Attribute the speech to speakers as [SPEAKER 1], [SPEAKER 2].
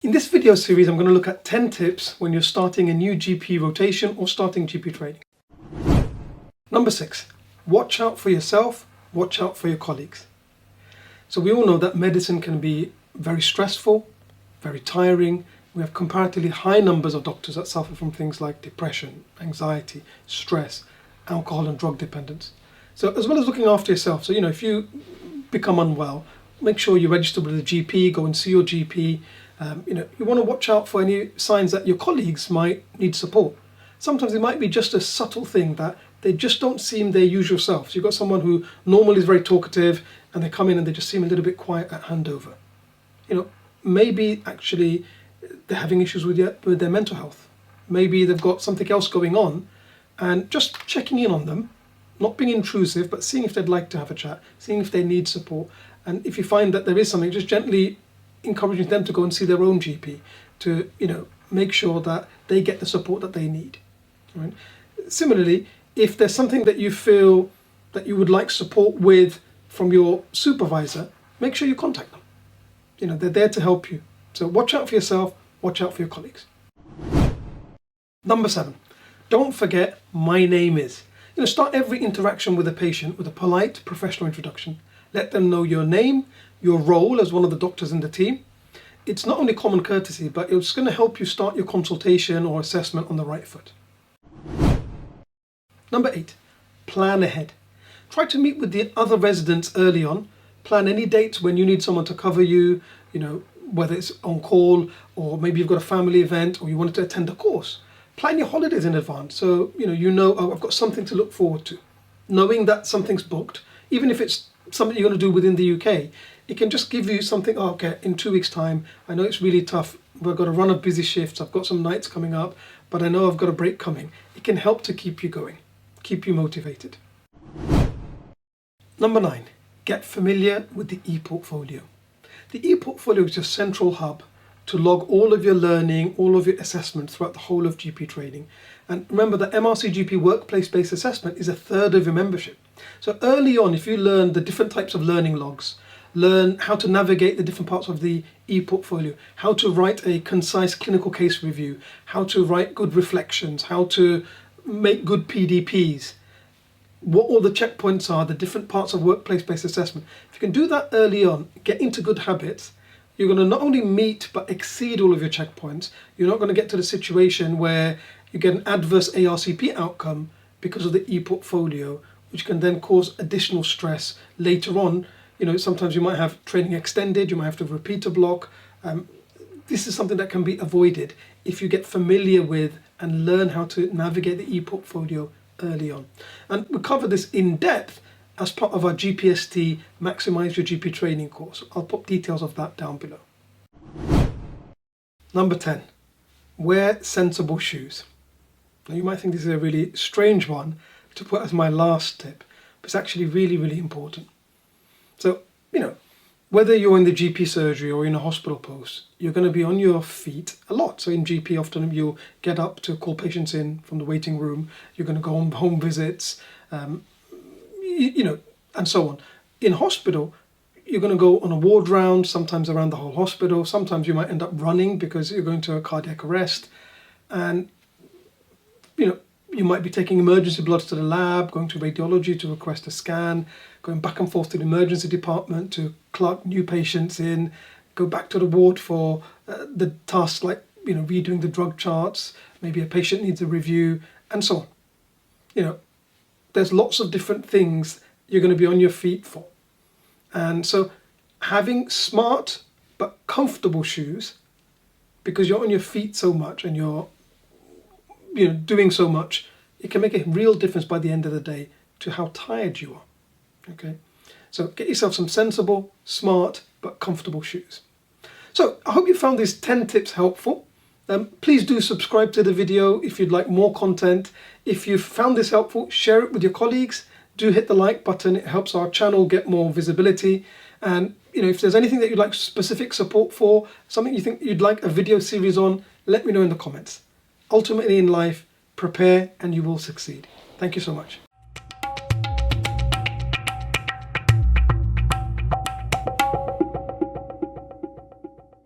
[SPEAKER 1] In this video series, I'm going to look at 10 tips when you're starting a new GP rotation or starting GP training. Number 6, watch out for yourself, watch out for your colleagues. So we all know that medicine can be very stressful, very tiring. We have comparatively high numbers of doctors that suffer from things like depression, anxiety, stress, alcohol and drug dependence. So as well as looking after yourself, so if you become unwell, make sure you register with a GP, go and see your GP. You want to watch out for any signs that your colleagues might need support. Sometimes it might be just a subtle thing that they just don't seem their usual selves. You've got someone who normally is very talkative and they come in and they just seem a little bit quiet at handover. Maybe actually they're having issues with their mental health. Maybe they've got something else going on, and just checking in on them, not being intrusive, but seeing if they'd like to have a chat, seeing if they need support. And if you find that there is something, just gently encouraging them to go and see their own GP to, make sure that they get the support that they need. Right? Similarly, if there's something that you feel that you would like support with from your supervisor, make sure you contact them. They're there to help you. So watch out for yourself, watch out for your colleagues. Number 7, don't forget my name is. Start every interaction with a patient with a polite, professional introduction. Let them know your name, your role as one of the doctors in the team. It's not only common courtesy, but it's going to help you start your consultation or assessment on the right foot. Number 8, plan ahead. Try to meet with the other residents early on. Plan any dates when you need someone to cover you, whether it's on call or maybe you've got a family event or you wanted to attend a course. Plan your holidays in advance so oh, I've got something to look forward to. Knowing that something's booked, even if it's something you're going to do within the UK, it can just give you something. Oh, okay, in 2 weeks' time, I know it's really tough. We've got a run of busy shifts. I've got some nights coming up, but I know I've got a break coming. It can help to keep you going, keep you motivated. Number 9, get familiar with the ePortfolio. The ePortfolio is your central hub to log all of your learning, all of your assessment throughout the whole of GP training. And remember that MRC GP workplace-based assessment is 1/3 of your membership. So early on, if you learn the different types of learning logs, learn how to navigate the different parts of the ePortfolio, how to write a concise clinical case review, how to write good reflections, how to make good PDPs, what all the checkpoints are, the different parts of workplace-based assessment. If you can do that early on, get into good habits, you're going to not only meet but exceed all of your checkpoints. You're not going to get to the situation where you get an adverse ARCP outcome because of the ePortfolio, which can then cause additional stress later on. Sometimes you might have training extended, you might have to repeat a block. This is something that can be avoided if you get familiar with and learn how to navigate the ePortfolio early on. And we cover this in depth as part of our GPST Maximize Your GP Training course. I'll put details of that down below. Number 10, wear sensible shoes. Now you might think this is a really strange one to put as my last tip, but it's actually really, really important. So, whether you're in the GP surgery or in a hospital post, you're going to be on your feet a lot. So in GP, often you'll get up to call patients in from the waiting room. You're going to go on home visits, and so on. In hospital, you're going to go on a ward round, sometimes around the whole hospital. Sometimes you might end up running because you're going to a cardiac arrest. And, you might be taking emergency bloods to the lab, going to radiology to request a scan, going back and forth to the emergency department to clerk new patients in, go back to the ward for the tasks like, redoing the drug charts, maybe a patient needs a review, and so on. There's lots of different things you're going to be on your feet for. And so having smart but comfortable shoes, because you're on your feet so much and you're doing so much, it can make a real difference by the end of the day to how tired you are. Okay, so get yourself some sensible, smart, but comfortable shoes. So I hope you found these 10 tips helpful. Please do subscribe to the video if you'd like more content. If you found this helpful, share it with your colleagues. Do hit the like button. It helps our channel get more visibility. And if there's anything that you'd like specific support for, something you think you'd like a video series on, let me know in the comments. Ultimately in life, prepare and you will succeed. Thank you so much.